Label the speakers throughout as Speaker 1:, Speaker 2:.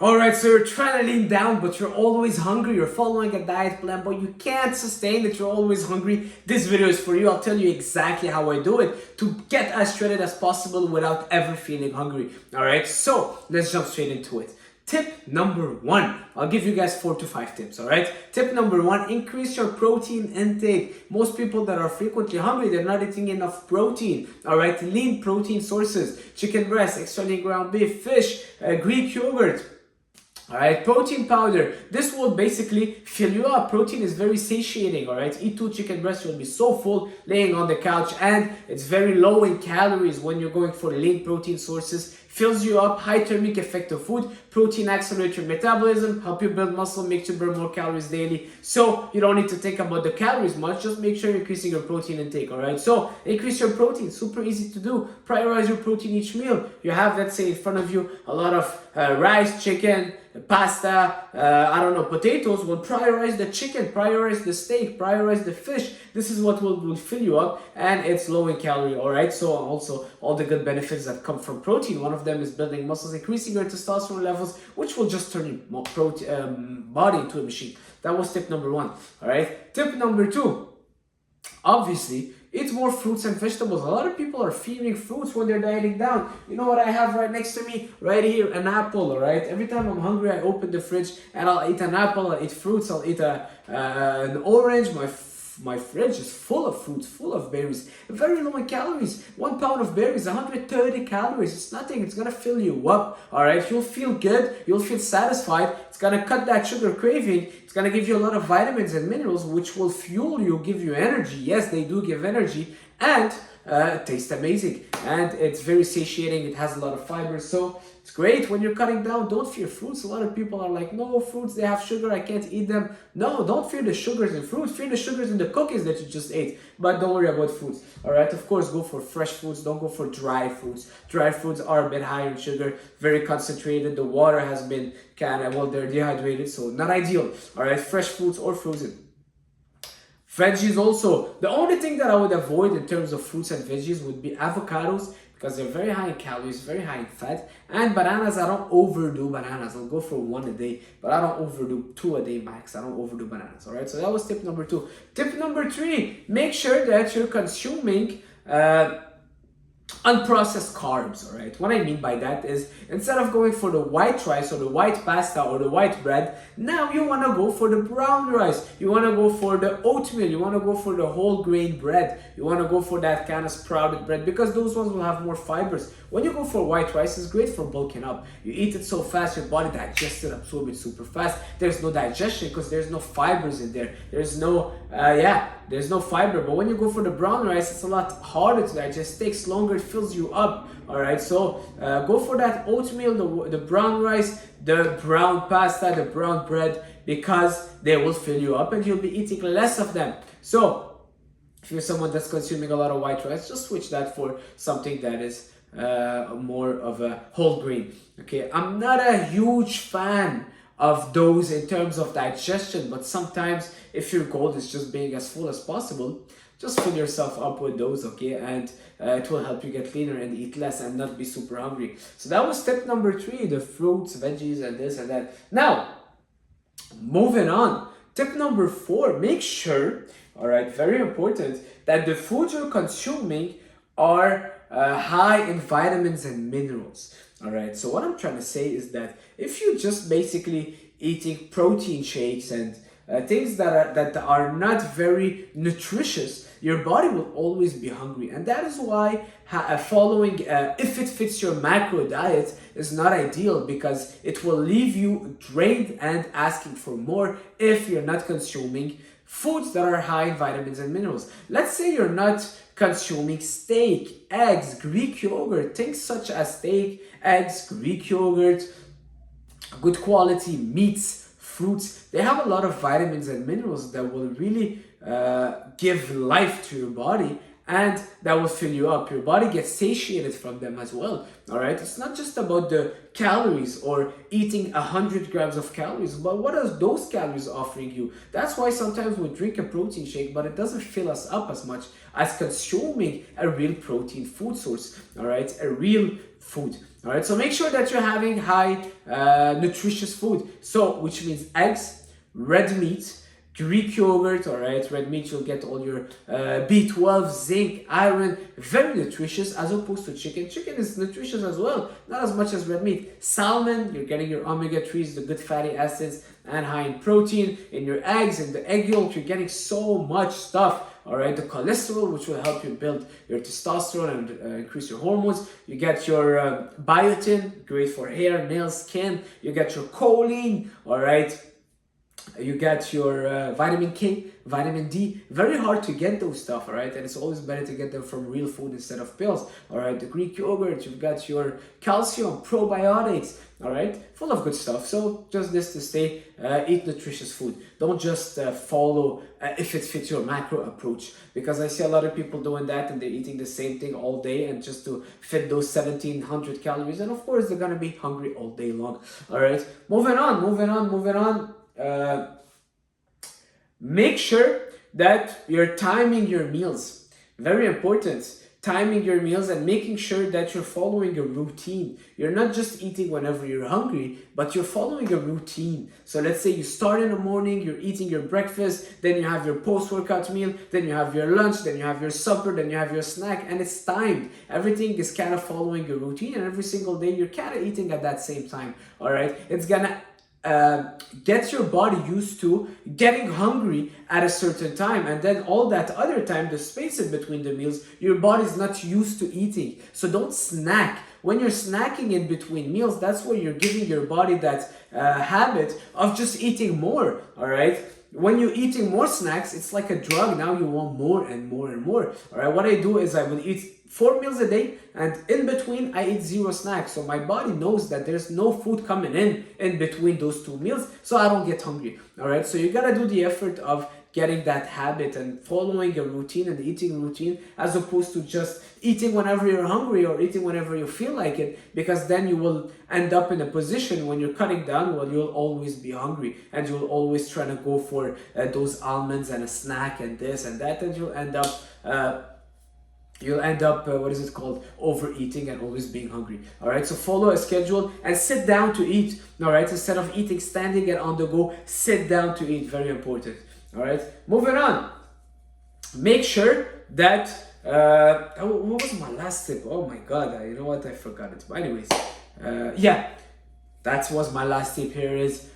Speaker 1: Alright, so you're trying to lean down, but you're always hungry. You're following a diet plan, but you can't sustain it. You're always hungry. This video is for you. I'll tell you exactly how I do it to get as shredded as possible without ever feeling hungry. Alright, so let's jump straight into it. Tip number 1. I'll give you guys 4 to 5 tips, alright? Tip number 1, increase your protein intake. Most people that are frequently hungry, they're not eating enough protein, alright? Lean protein sources, chicken breast, extra lean ground beef, fish, Greek yogurt. Alright, protein powder. This will basically fill you up. Protein is very satiating, alright? Eat 2 chicken breasts, you'll be so full laying on the couch, and it's very low in calories when you're going for lean protein sources. Fills you up, high thermic effect of food. Protein accelerates your metabolism, help you build muscle, makes you burn more calories daily. So you don't need to think about the calories much, just make sure you're increasing your protein intake, alright? So increase your protein, super easy to do. Prioritize your protein each meal. You have, let's say, in front of you a lot of rice, chicken, pasta, potatoes. Well, prioritize the chicken, prioritize the steak, prioritize the fish. This is what will fill you up, and it's low in calorie, alright? So also all the good benefits that come from protein. One of them is building muscles, increasing your testosterone levels, which will just turn your body into a machine. That was tip number 1, alright? Tip number 2, obviously, eat more fruits and vegetables. A lot of people are fearing fruits when they're dieting down. You know what I have right next to me? Right here, an apple, alright? Every time I'm hungry, I open the fridge and I'll eat an apple, I'll eat fruits, I'll eat an orange. My fridge is full of fruits, full of berries, very low in calories. 1 pound of berries, 130 calories. It's nothing. It's gonna fill you up, alright? You'll feel good. You'll feel satisfied. It's gonna cut that sugar craving. It's gonna give you a lot of vitamins and minerals, which will fuel you, give you energy. Yes, they do give energy, and it tastes amazing, and it's very satiating. It has a lot of fiber, so it's great when you're cutting down. Don't fear fruits. A lot of people are like, no, fruits, they have sugar, I can't eat them. No, don't fear the sugars in fruits. Fear the sugars in the cookies that you just ate, but don't worry about fruits, alright? Of course, go for fresh foods. Don't go for dry foods. Dry foods are a bit higher in sugar, very concentrated. The water has been they're dehydrated, so not ideal, alright? Fresh foods or frozen. Veggies also. The only thing that I would avoid in terms of fruits and veggies would be avocados, because they're very high in calories, very high in fat. And bananas, I don't overdo bananas. I'll go for 1 a day, but I don't overdo 2 a day max. I don't overdo bananas, alright? So that was tip number 2. Tip number 3, make sure that you're consuming unprocessed carbs, alright? What I mean by that is, instead of going for the white rice or the white pasta or the white bread, now you want to go for the brown rice. You want to go for the oatmeal. You want to go for the whole grain bread. You want to go for that kind of sprouted bread, because those ones will have more fibers. When you go for white rice, it's great for bulking up. You eat it so fast, your body digests it, absorbs it super fast. There's no digestion because there's no fibers in there. There's no fiber. But when you go for the brown rice, it's a lot harder to digest, takes longer, it fills you up, alright? So go for that oatmeal, the brown rice, the brown pasta, the brown bread, because they will fill you up and you'll be eating less of them. So if you're someone that's consuming a lot of white rice, just switch that for something that is more of a whole grain. Okay, I'm not a huge fan of those in terms of digestion, but sometimes if your goal is just being as full as possible, just fill yourself up with those, okay? And it will help you get leaner and eat less and not be super hungry. So that was step number 3, the fruits, veggies, and this and that. Now, moving on. Tip number 4, make sure, alright, very important, that the foods you're consuming are high in vitamins and minerals. Alright, so what I'm trying to say is that if you're just basically eating protein shakes and things that are not very nutritious, your body will always be hungry. And that is why following if it fits your macro diet is not ideal, because it will leave you drained and asking for more if you're not consuming foods that are high in vitamins and minerals. Let's say you're not consuming steak, eggs, Greek yogurt, things such as steak, eggs, Greek yogurt, good quality meats, fruits. They have a lot of vitamins and minerals that will really give life to your body and that will fill you up. Your body gets satiated from them as well. All right, it's not just about the calories or eating 100 grams of calories, but what are those calories offering you? That's why sometimes we drink a protein shake, but it doesn't fill us up as much as consuming a real protein food source. All right, a real food. All right, so make sure that you're having high nutritious food. So, which means eggs, red meat, Greek yogurt. All right, red meat, you'll get all your B12, zinc, iron, very nutritious, as opposed to chicken. Chicken is nutritious as well, not as much as red meat. Salmon, you're getting your omega-3s, the good fatty acids, and high in protein. In your eggs, in the egg yolk, you're getting so much stuff. All right, the cholesterol, which will help you build your testosterone and increase your hormones. You get your biotin, great for hair, nails, skin. You get your choline, all right. You get your vitamin K, vitamin D. Very hard to get those stuff, all right? And it's always better to get them from real food instead of pills, all right? The Greek yogurt, you've got your calcium, probiotics, all right? Full of good stuff. So just this to stay, eat nutritious food. Don't just follow if it fits your macro approach, because I see a lot of people doing that and they're eating the same thing all day and just to fit those 1700 calories. And of course, they're going to be hungry all day long, all right? Moving on. Make sure that you're timing your meals. Very important. Timing your meals and making sure that you're following a routine. You're not just eating whenever you're hungry, but you're following a routine. So let's say you start in the morning, you're eating your breakfast, then you have your post-workout meal, then you have your lunch, then you have your supper, then you have your snack, and it's timed. Everything is kind of following a routine, and every single day you're kind of eating at that same time. All right, it's gonna get your body used to getting hungry at a certain time, and then all that other time, the space in between the meals, your body's not used to eating. So don't snack. When you're snacking in between meals, that's where you're giving your body that habit of just eating more. All right, when you're eating more snacks, it's like a drug. Now you want more and more and more. All right, what I do is I will eat 4 meals a day, and in between I eat 0 snacks. So my body knows that there's no food coming in between those 2 meals, so I don't get hungry. All right, so you gotta do the effort of getting that habit and following a routine and eating routine, as opposed to just eating whenever you're hungry or eating whenever you feel like it, because then you will end up in a position when you're cutting down, well, you'll always be hungry and you'll always try to go for those almonds and a snack and this and that, and you'll end up overeating and always being hungry. All right, so follow a schedule and sit down to eat. All right, instead of eating standing and on the go, sit down to eat. Very important. All right, moving on. Make sure that what was my last tip? Oh my god, you know what, I forgot it. But anyways, that was my last tip. Here is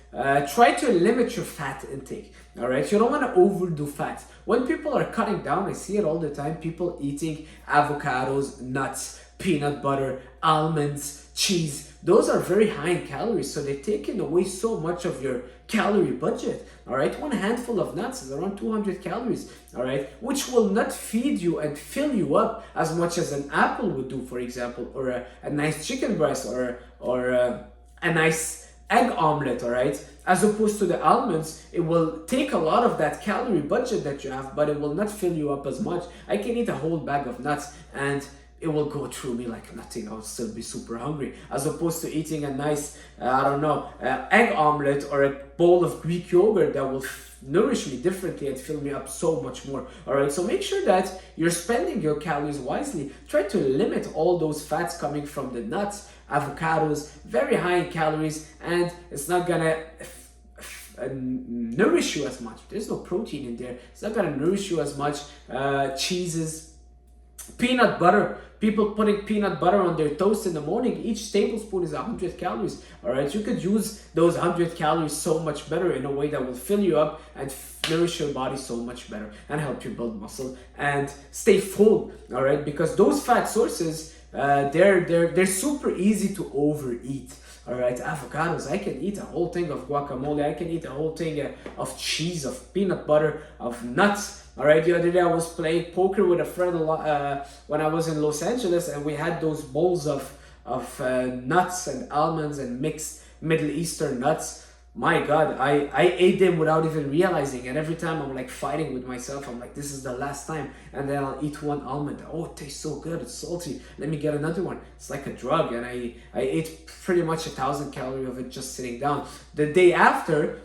Speaker 1: try to limit your fat intake. All right, you don't want to overdo fat. When people are cutting down, I see it all the time, people eating avocados, nuts, peanut butter, almonds, cheese. Those are very high in calories, so they're taking away so much of your calorie budget. All right, one handful of nuts is around 200 calories, all right, which will not feed you and fill you up as much as an apple would do, for example, or a nice chicken breast, or a nice egg omelet, all right? As opposed to the almonds, it will take a lot of that calorie budget that you have, but it will not fill you up as much. I can eat a whole bag of nuts and it will go through me like nothing. I'll still be super hungry, as opposed to eating a nice, egg omelet or a bowl of Greek yogurt that will nourish me differently and fill me up so much more. All right, so make sure that you're spending your calories wisely. Try to limit all those fats coming from the nuts, avocados, very high in calories, and it's not gonna nourish you as much. There's no protein in there. It's not gonna nourish you as much. Cheeses, peanut butter. People putting peanut butter on their toast in the morning. Each tablespoon is 100 calories. All right, you could use those 100 calories so much better in a way that will fill you up and nourish your body so much better and help you build muscle and stay full. All right, because those fat sources, they're super easy to overeat. All right, avocados, I can eat a whole thing of guacamole. I can eat a whole thing of cheese, of peanut butter, of nuts. All right, the other day I was playing poker with a friend when I was in Los Angeles, and we had those bowls of nuts and almonds and mixed Middle Eastern nuts. my God, I ate them without even realizing. And every time I'm like fighting with myself, I'm like, this is the last time. And then I'll eat one almond. Oh, it tastes so good. It's salty. Let me get another one. It's like a drug. And I ate pretty much 1,000 calories of it just sitting down. The day after,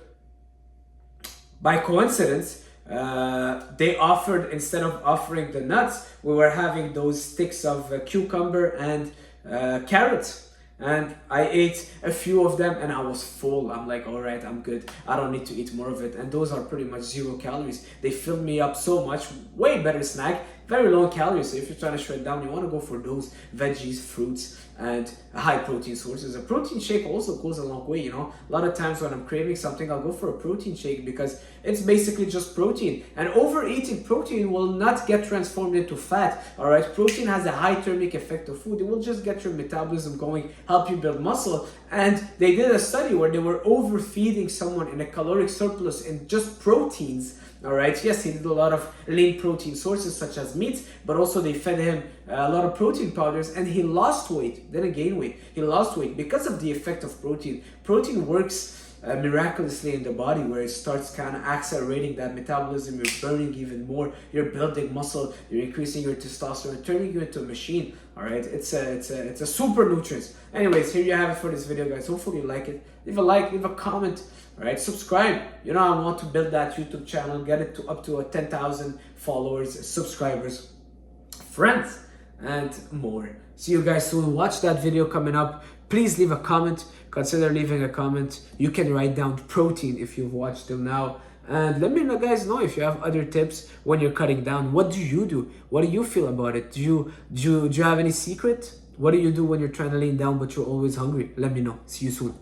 Speaker 1: by coincidence, they offered, instead of offering the nuts, we were having those sticks of cucumber and carrots. And I ate a few of them and I was full. I'm like, all right, I'm good. I don't need to eat more of it. And those are pretty much 0 calories. They filled me up so much. Way better snack. Very low calories. So if you're trying to shred down, you want to go for those veggies, fruits, and high protein sources. A protein shake also goes a long way, you know. A lot of times when I'm craving something, I'll go for a protein shake because it's basically just protein. And overeating protein will not get transformed into fat, all right? Protein has a high thermic effect of food. It will just get your metabolism going, help you build muscle. And they did a study where they were overfeeding someone in a caloric surplus in just proteins. All right, yes, he did a lot of lean protein sources such as meat, but also they fed him a lot of protein powders, and he lost weight, didn't gain weight. He lost weight because of the effect of protein. Protein works miraculously in the body, where it starts kind of accelerating that metabolism. You're burning even more, you're building muscle, you're increasing your testosterone, turning you into a machine. All right, it's a super nutrient. Anyways, here you have it for this video, guys. Hopefully you like it. Leave a like, leave a comment. All right, subscribe. You know, I want to build that YouTube channel, get it to up to 10,000 followers, subscribers, friends, and more. See you guys soon. Watch that video coming up. Please leave a comment. Consider leaving a comment. You can write down protein if you've watched till now. And let me know, guys, know if you have other tips when you're cutting down. What do you do? What do you feel about it? Do you have any secret? What do you do when you're trying to lean down but you're always hungry? Let me know. See you soon.